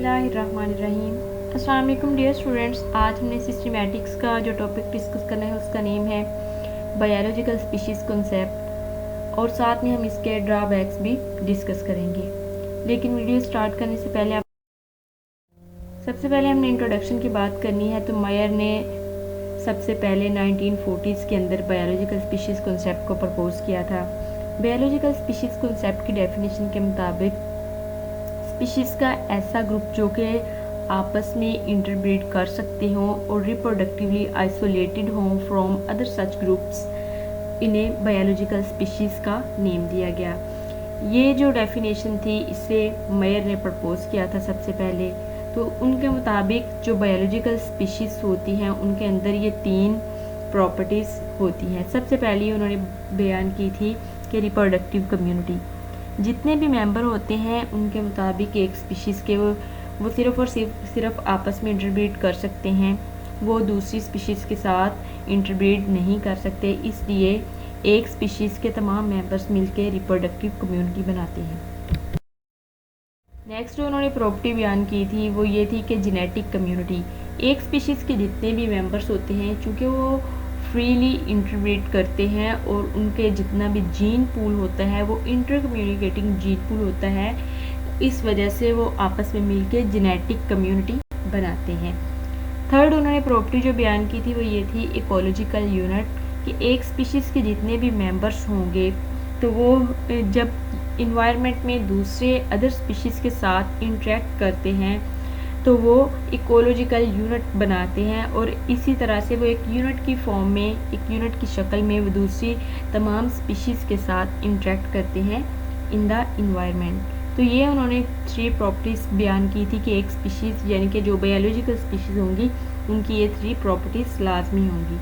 बिस्मिल्लाहिर्रहमानिर्रहीम। अस्सलाम वालेकुम डियर स्टूडेंट्स। आज हमने सिस्टमैटिक्स का जो टॉपिक डिस्कस करना है उसका नेम है बायोलॉजिकल स्पीशीज़ कॉन्सेप्ट, और साथ में हम इसके ड्रॉबैक्स भी डिस्कस करेंगे। लेकिन वीडियो स्टार्ट करने से पहले सबसे पहले हमने इंट्रोडक्शन की बात करनी है। तो मायर ने सबसे पहले 1940s के अंदर बायोलॉजिकल स्पीशीज़ कॉन्सेप्ट को प्रपोज किया था। बायोलॉजिकल स्पीशीज़ कॉन्सेप्ट की डेफिनेशन के मुताबिक स्पीशीज़ का ऐसा ग्रुप जो कि आपस में इंटरब्रीड कर सकते हों और रिप्रोडक्टिवली आइसोलेटेड हों फ्रॉम अदर सच ग्रुप्स, इन्हें बायोलॉजिकल स्पीशीज़ का नेम दिया गया। ये जो डेफिनेशन थी इसे मेयर ने प्रपोज किया था सबसे पहले। तो उनके मुताबिक जो बायोलॉजिकल स्पीशीज़ होती हैं उनके अंदर ये 3 प्रॉपर्टीज़ होती हैं। सबसे पहले उन्होंने बयान की थी कि रिप्रोडक्टिव कम्युनिटी, जितने भी मेंबर होते हैं उनके मुताबिक एक स्पीशीज़ के वो सिर्फ़ और सिर्फ आपस में इंटरब्रीड कर सकते हैं, वो दूसरी स्पीशीज़ के साथ इंटरब्रीड नहीं कर सकते। इसलिए एक स्पीशीज़ के तमाम मेंबर्स मिलकर रिप्रोडक्टिव कम्युनिटी बनाते हैं। नेक्स्ट जो उन्होंने प्रॉपर्टी बयान की थी वो ये थी कि जेनेटिक कम्युनिटी, एक स्पीशीज़ के जितने भी मेंबर्स होते हैं चूँकि वो फ्रीली इंटरब्रीड करते हैं और उनके जितना भी जीन पूल होता है वो इंटर कम्युनिकेटिंग जीन पूल होता है, इस वजह से वो आपस में मिलकर जेनेटिक कम्युनिटी बनाते हैं। थर्ड उन्होंने प्रॉपर्टी जो बयान की थी वो ये थी इकोलॉजिकल यूनिट, कि एक स्पीशीज़ के जितने भी मेंबर्स होंगे तो वो जब इन्वायरमेंट में दूसरे अदर स्पीशीज़ के साथ इंटरेक्ट करते हैं तो वो इकोलॉजिकल यूनिट बनाते हैं, और इसी तरह से वो एक यूनिट की फॉर्म में, एक यूनिट की शक्ल में वो दूसरी तमाम स्पीशीज़ के साथ इंटरेक्ट करते हैं इन द इन्वायरमेंट। तो ये उन्होंने 3 प्रॉपर्टीज़ बयान की थी कि एक स्पीशीज़ यानी कि जो बायोलॉजिकल स्पीशीज़ होंगी उनकी ये 3 प्रॉपर्टीज़ लाजमी होंगी।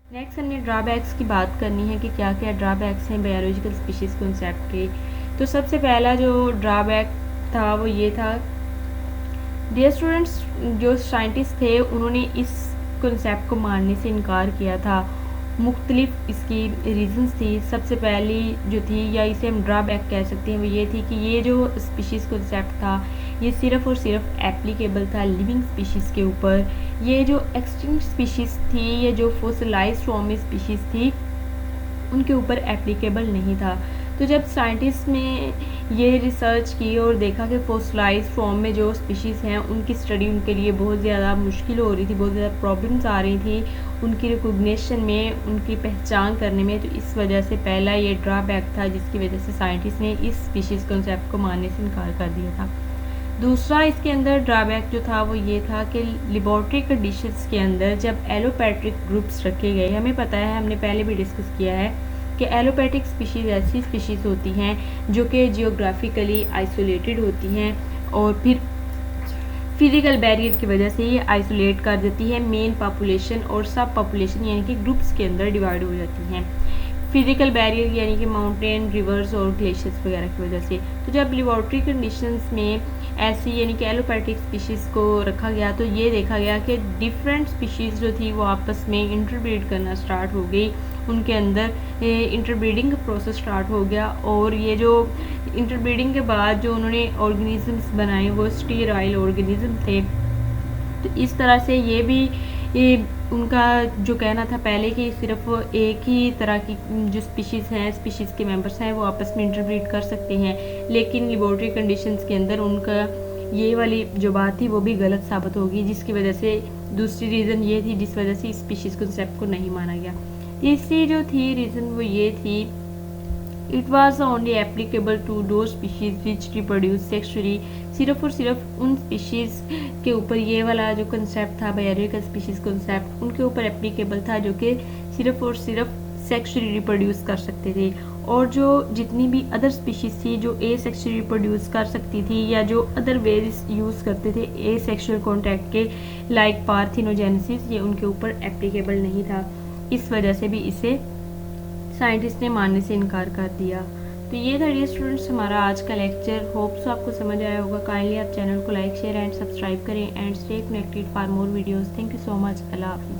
नेक्स्ट हमने ड्रॉबैक्स की बात करनी है कि क्या क्या ड्रॉबैक्स हैं बायोलॉजिकल स्पीशीज़ कॉन्सेप्ट के। तो सबसे पहला जो ड्रॉबैक था वो ये था, डियर स्टूडेंट्स, जो साइंटिस्ट थे उन्होंने इस कॉन्सेप्ट को मानने से इनकार किया था। मुख्तलिफ इसकी रीजंस थी। सबसे पहली जो थी, या इसे हम ड्रॉबैक कह सकते हैं, वो ये थी कि ये जो स्पीशीज़ कॉन्सेप्ट था ये सिर्फ़ और सिर्फ एप्लीकेबल था लिविंग स्पीशीज़ के ऊपर। ये जो एक्सटिंक्ट स्पीशीज़ थी, ये जो फॉसिलाइज्ड फॉर्म में स्पीशीज़ थी, उनके ऊपर एप्लीकेबल नहीं था। तो जब साइंटिस्ट ने ये रिसर्च की और देखा कि फॉसिलाइज्ड फॉर्म में जो स्पीशीज़ हैं उनकी स्टडी उनके लिए बहुत ज़्यादा मुश्किल हो रही थी, बहुत ज़्यादा प्रॉब्लम्स आ रही थी उनकी रिकॉग्निशन में, उनकी पहचान करने में, तो इस वजह से पहला ये ड्रॉबैक था जिसकी वजह से साइंटिस्ट ने इस स्पीशीज़ कॉन्सेप्ट को मानने से इनकार कर दिया था। दूसरा इसके अंदर ड्रॉबैक जो था वो ये था कि लेबॉर्ट्री कंडीशंस के अंदर जब एलोपैट्रिक ग्रुप्स रखे गए, हमें पता है, हमने पहले भी डिस्कस किया है कि एलोपैथिक स्पीशीज़ ऐसी स्पीशीज़ होती हैं जो कि जियोग्राफिकली आइसोलेटेड होती हैं और फिर फिज़िकल बैरियर की वजह से ये आइसोलेट कर देती है मेन पॉपुलेशन और सब पॉपुलेशन यानी कि ग्रुप्स के अंदर डिवाइड हो जाती हैं। फिज़िकल बैरियर यानी कि माउंटेन, रिवर्स और ग्लेशियर्स वगैरह की वजह से। तो जब लेबॉर्ट्री कंडीशंस में ऐसी यानी कि एलोपैथिक स्पीशीज़ को रखा गया तो ये देखा गया कि डिफरेंट स्पीशीज़ जो थी वो आपस में इंटरब्रीड करना स्टार्ट हो गई, उनके अंदर इंटरब्रीडिंग का प्रोसेस स्टार्ट हो गया, और ये जो इंटरब्रीडिंग के बाद जो उन्होंने ऑर्गेनिजम्स बनाए वो स्टीराइल ऑर्गेनिज्म थे। तो इस तरह से ये भी उनका जो कहना था पहले कि सिर्फ एक ही तरह की जो स्पीशीज़ हैं, स्पीशीज़ के मेंबर्स हैं वो आपस में इंटरब्रीड कर सकते हैं, लेकिन लेबॉर्ट्री कंडीशंस के अंदर उनका ये वाली जो बात थी वो भी गलत साबित होगी, जिसकी वजह से दूसरी रीज़न ये थी जिस वजह से स्पीशीज़ कॉन्सेप्ट को नहीं माना गया। तीसरी जो थी रीज़न वो ये थी, it was only applicable to दो स्पीशीज़ विच रिप्रोड्यूस सेक्सुअली, सिर्फ और सिर्फ उन स्पीशीज़ के ऊपर ये वाला जो कंसेप्ट था बायोलॉजिकल स्पीशीज़ कंसेप्ट उनके ऊपर एप्लीकेबल था जो कि सिर्फ और सिर्फ सेक्सुअली रिप्रोड्यूस कर सकते थे, और जो जितनी भी अदर स्पीशीज़ थी जो ए सेक्सुअली रिप्रोड्यूस कर सकती थी या जो अदर वेज यूज़ करते थे ए सेक्सुअल कॉन्टैक्ट के, लाइक पार्थिनोजेनेसिस, ये उनके ऊपर एप्लीकेबल नहीं था। इस वजह से भी इसे साइंटिस्ट ने मानने से इनकार कर दिया। तो ये था डियर स्टूडेंट्स हमारा आज का लेक्चर। होप्स आपको समझ आया होगा। काइंडली आप चैनल को लाइक, शेयर एंड सब्सक्राइब करें and stay connected for more videos. Thank you so much. Allah हाफिज़।